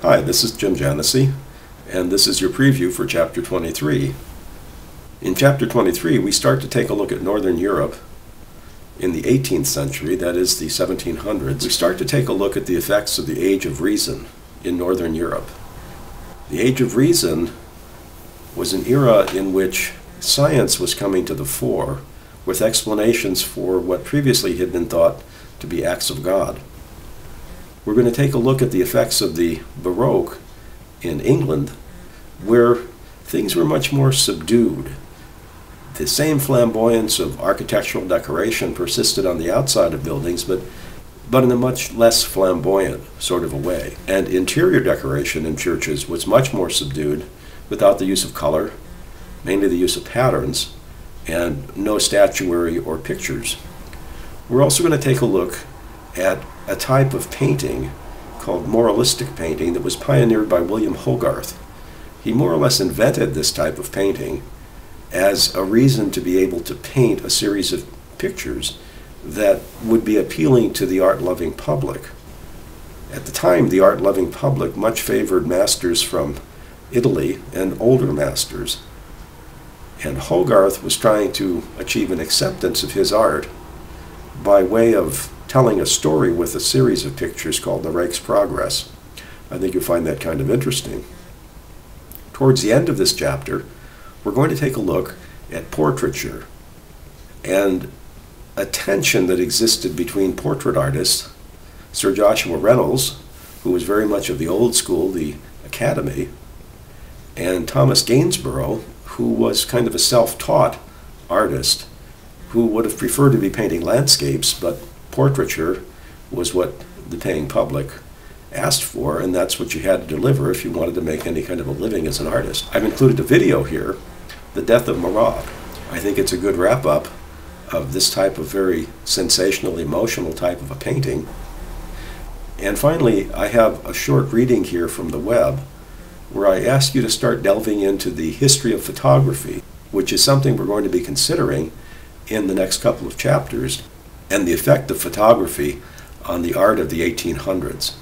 Hi, this is Jim Janossy, and this is your preview for Chapter 23. In Chapter 23, we start to take a look at Northern Europe in the 18th century, that is the 1700s. We start to take a look at the effects of the Age of Reason in Northern Europe. The Age of Reason was an era in which science was coming to the fore with explanations for what previously had been thought to be acts of God. We're going to take a look at the effects of the Baroque in England, where things were much more subdued. The same flamboyance of architectural decoration persisted on the outside of buildings, but in a much less flamboyant sort of a way. And interior decoration in churches was much more subdued, without the use of color, mainly the use of patterns, and no statuary or pictures. We're also going to take a look at a type of painting called Moralistic Painting that was pioneered by William Hogarth. He more or less invented this type of painting as a reason to be able to paint a series of pictures that would be appealing to the art-loving public. At the time, the art-loving public much favored masters from Italy and older masters, and Hogarth was trying to achieve an acceptance of his art by way of telling a story with a series of pictures called the Rake's Progress. I think you'll find that kind of interesting. Towards the end of this chapter, we're going to take a look at portraiture and a tension that existed between portrait artists, Sir Joshua Reynolds, who was very much of the old school, the Academy, and Thomas Gainsborough, who was kind of a self-taught artist who would have preferred to be painting landscapes, but portraiture was what the paying public asked for, and that's what you had to deliver if you wanted to make any kind of a living as an artist. I've included a video here, The Death of Marat. I think it's a good wrap-up of this type of very sensational, emotional type of a painting. And finally, I have a short reading here from the web where I ask you to start delving into the history of photography, which is something we're going to be considering in the next couple of chapters, and the effect of photography on the art of the 1800s.